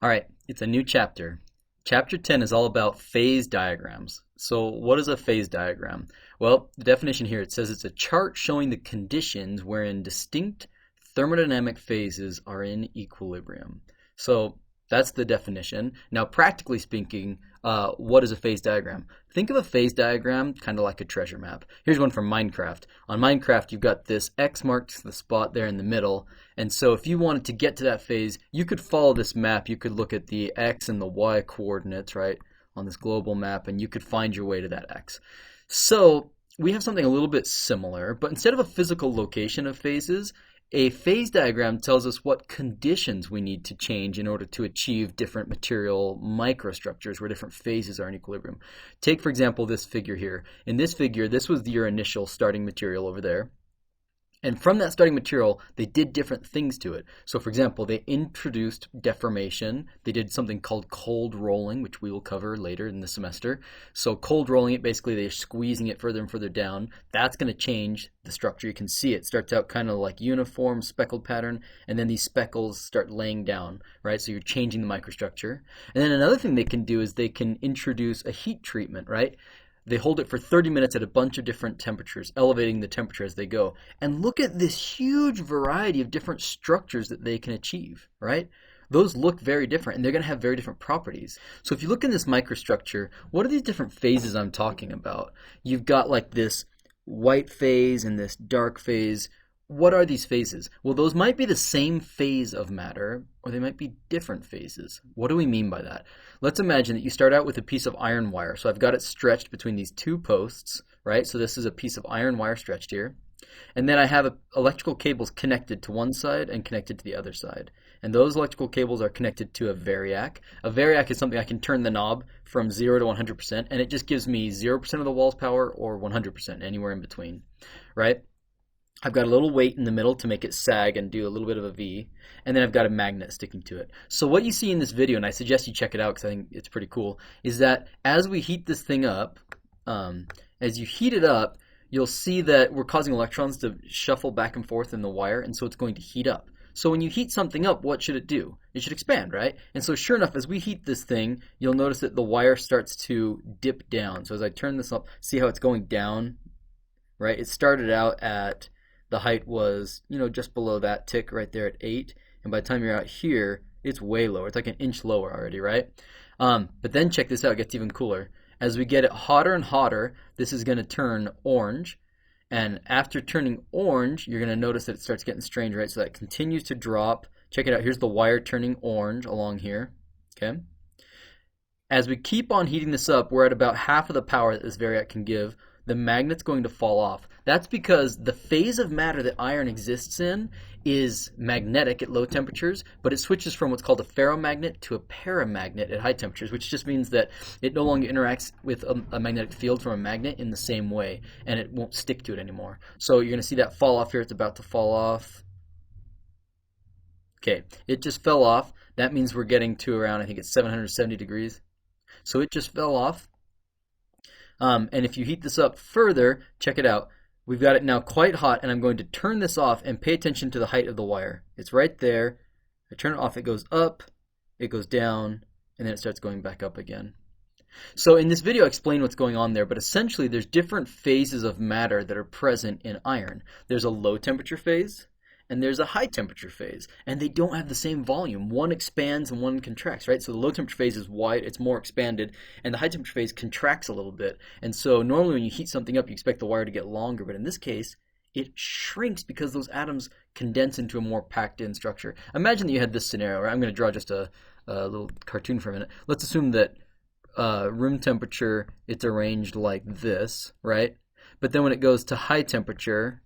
All right, it's a new chapter. Chapter 10 is all about phase diagrams. So what is a phase diagram? Well, the definition here, it says it's a chart showing the conditions wherein distinct thermodynamic phases are in equilibrium. So that's the definition. Now, practically speaking, what is a phase diagram? Think of a phase diagram kind of like a treasure map. Here's one from Minecraft. On Minecraft, you've got this X marks the spot there in the middle. And so if you wanted to get to that phase, you could follow this map. You could look at the X and the Y coordinates, right, on this global map, and you could find your way to that X. So we have something a little bit similar, but instead of a physical location of phases, a phase diagram tells us what conditions we need to change in order to achieve different material microstructures where different phases are in equilibrium. Take, for example, this figure here. In this figure, this was your initial starting material over there. And from that starting material, they did different things to it. So, for example, they introduced deformation. They did something called cold rolling, which we will cover later in the semester. So cold rolling it, basically they're squeezing it further and further down. That's going to change the structure. You can see it starts out kind of like uniform speckled pattern, and then these speckles start laying down, right? So you're changing the microstructure. And then another thing they can do is they can introduce a heat treatment, right? They hold it for 30 minutes at a bunch of different temperatures, elevating the temperature as they go. And look at this huge variety of different structures that they can achieve, right? Those look very different, and they're going to have very different properties. So if you look in this microstructure, what are these different phases I'm talking about? You've got like this white phase and this dark phase. What are these phases? Well, those might be the same phase of matter, or they might be different phases. What do we mean by that? Let's imagine that you start out with a piece of iron wire. So I've got it stretched between these two posts, right? So this is a piece of iron wire stretched here. And then I have electrical cables connected to one side and connected to the other side. And those electrical cables are connected to a variac. A variac is something I can turn the knob from 0 to 100%, and it just gives me 0% of the wall's power or 100%, anywhere in between, right? I've got a little weight in the middle to make it sag and do a little bit of a V, and then I've got a magnet sticking to it. So what you see in this video, and I suggest you check it out because I think it's pretty cool, is that as we heat this thing up, as you heat it up, you'll see that we're causing electrons to shuffle back and forth in the wire, and so it's going to heat up. So when you heat something up, what should it do? It should expand, right? And so sure enough, as we heat this thing, you'll notice that the wire starts to dip down. So as I turn this up, see how it's going down, right? It started out at... the height was, just below that tick right there at 8. And by the time you're out here, it's way lower. It's like an inch lower already, right? But then check this out. It gets even cooler. As we get it hotter and hotter, this is going to turn orange. And after turning orange, you're going to notice that it starts getting strange, right? So that continues to drop. Check it out. Here's the wire turning orange along here, okay? As we keep on heating this up, we're at about half of the power that this variac can give. The magnet's going to fall off. That's because the phase of matter that iron exists in is magnetic at low temperatures, but it switches from what's called a ferromagnet to a paramagnet at high temperatures, which just means that it no longer interacts with a magnetic field from a magnet in the same way, and it won't stick to it anymore. So you're going to see that fall off here. It's about to fall off. Okay, it just fell off. That means we're getting to around, I think it's 770 degrees. So it just fell off. And if you heat this up further, check it out. We've got it now quite hot, and I'm going to turn this off and pay attention to the height of the wire. It's right there. I turn it off, it goes up, it goes down, and then it starts going back up again. So in this video, I explain what's going on there, but essentially there's different phases of matter that are present in iron. There's a low temperature phase, and there's a high temperature phase, and they don't have the same volume. One expands and one contracts, right? So the low temperature phase is wide, it's more expanded, and the high temperature phase contracts a little bit. And so normally when you heat something up, you expect the wire to get longer, but in this case, it shrinks because those atoms condense into a more packed-in structure. Imagine that you had this scenario, right? I'm going to draw just a little cartoon for a minute. Let's assume that room temperature, it's arranged like this, right? But then when it goes to high temperature,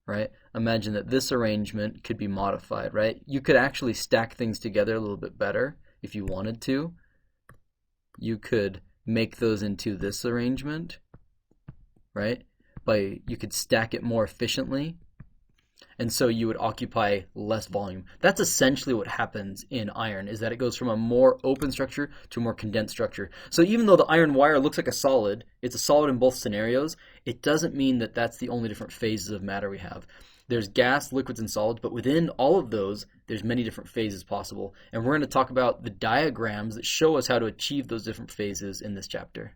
right? Imagine that this arrangement could be modified, right? You could actually stack things together a little bit better if you wanted to. You could make those into this arrangement, right? You could stack it more efficiently, and so you would occupy less volume. That's essentially what happens in iron, is that it goes from a more open structure to a more condensed structure. So even though the iron wire looks like a solid, it's a solid in both scenarios, it doesn't mean that that's the only different phases of matter we have. There's gas, liquids, and solids, but within all of those, there's many different phases possible. And we're going to talk about the diagrams that show us how to achieve those different phases in this chapter.